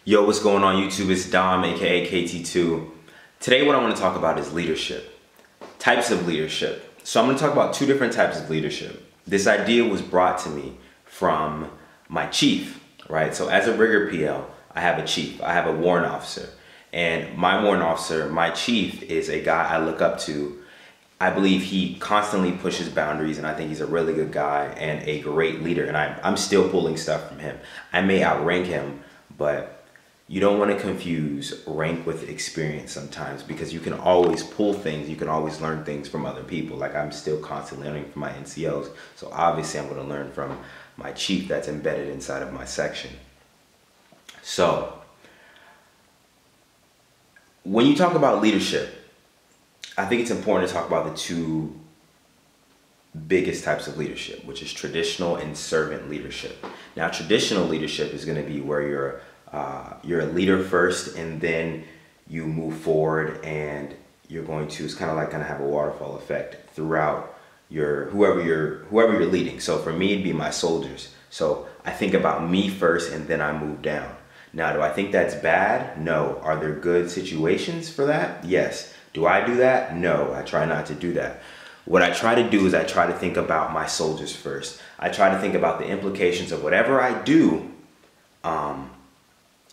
Yo, what's going on YouTube? It's Dom, aka KT2. Today what I want to talk about is leadership. Types of leadership. So I'm going to talk about two different types of leadership. This idea was brought to me from my chief, right? So as a rigger PL, I have a chief, I have a warrant officer. And my warrant officer, my chief, is a guy I look up to. I believe he constantly pushes boundaries, and I think he's a really good guy and a great leader. And I'm still pulling stuff from him. I may outrank him, but you don't want to confuse rank with experience sometimes, because you can always pull things, you can always learn things from other people. Like, I'm still constantly learning from my NCOs, so obviously I'm going to learn from my chief that's embedded inside of my section. So when you talk about leadership, I think it's important to talk about the two biggest types of leadership, which is traditional and servant leadership. Now, traditional leadership is going to be where you're a leader first, and then you move forward, and you're going to, it's kind of like going to have a waterfall effect throughout your whoever you're leading. So for me, it'd be my soldiers. So I think about me first, and then I move down. Now, do I think that's bad? No. Are there good situations for that? Yes. Do I do that? No. I try not to do that. What I try to do is I try to think about my soldiers first. I try to think about the implications of whatever I do,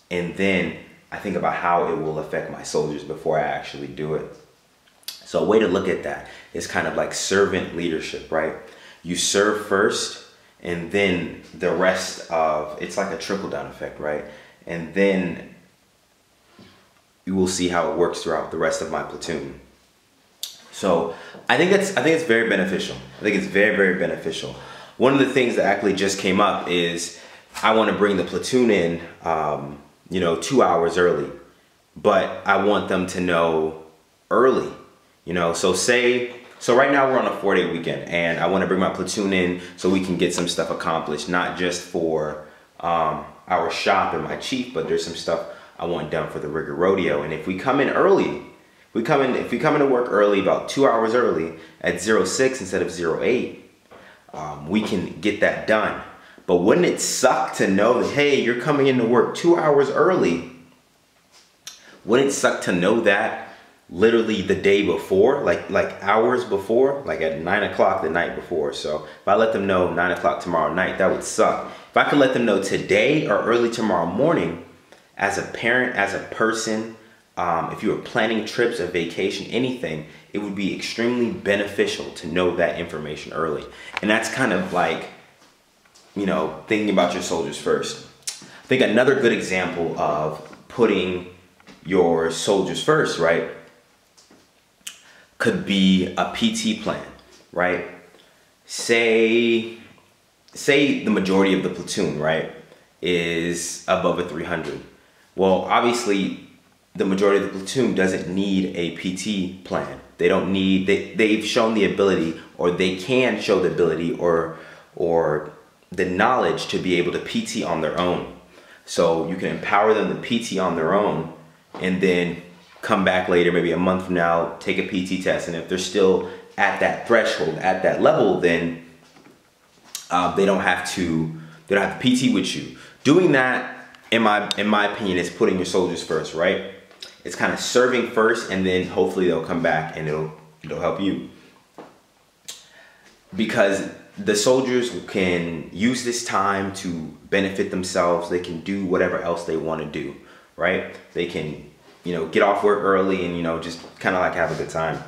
and then I think about how it will affect my soldiers before I actually do it. So a way to look at that is kind of like servant leadership, right? You serve first, and then the rest of, it's like a trickle-down effect, right? And then you will see how it works throughout the rest of my platoon. So I think it's very beneficial. I think it's very, very beneficial. One of the things that actually just came up is I want to bring the platoon in, 2 hours early, but I want them to know early, so right now we're on a 4-day weekend, and I want to bring my platoon in so we can get some stuff accomplished, not just for our shop and my chief, but there's some stuff I want done for the rigger rodeo. And if we come in early, if we come into work early, about 2 hours early at 06 instead of 08, we can get that done. But wouldn't it suck to know that, hey, you're coming into work 2 hours early? Wouldn't it suck to know that literally the day before, like hours before, like at 9 o'clock the night before? So if I let them know 9 o'clock tomorrow night, that would suck. If I could let them know today or early tomorrow morning, as a parent, as a person, if you were planning trips, a vacation, anything, it would be extremely beneficial to know that information early. And that's kind of like, thinking about your soldiers first. I think another good example of putting your soldiers first, right, could be a PT plan, right? Say the majority of the platoon, right, is above a 300. Well, obviously, the majority of the platoon doesn't need a PT plan. They don't need, they've shown the ability, or they can show the ability or the knowledge to be able to PT on their own. So you can empower them to PT on their own, and then come back later, maybe a month from now, take a PT test. And if they're still at that threshold, at that level, then they don't have to PT with you. Doing that, in my opinion, is putting your soldiers first, right? It's kind of serving first, and then hopefully they'll come back and it'll help you. Because the soldiers can use this time to benefit themselves. They can do whatever else they want to do, right? They can, get off work early and, just kind of like have a good time.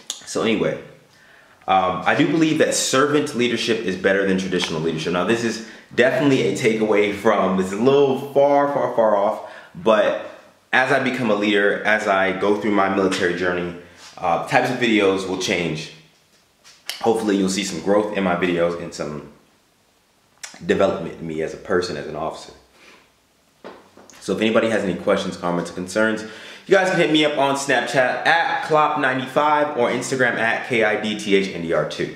So anyway, I do believe that servant leadership is better than traditional leadership. Now, this is definitely a takeaway from, this is a little far off, but as I become a leader, as I go through my military journey, types of videos will change. Hopefully you'll see some growth in my videos and some development in me as a person, as an officer. So if anybody has any questions, comments, or concerns, you guys can hit me up on Snapchat at Klopp95 or Instagram at KIDTHNDR2.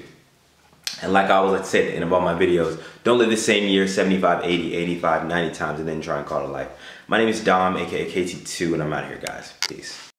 And like I always like to say at the end of all my videos, don't live the same year 75, 80, 85, 90 times and then try and call it life. My name is Dom, aka KT2, and I'm out of here, guys. Peace.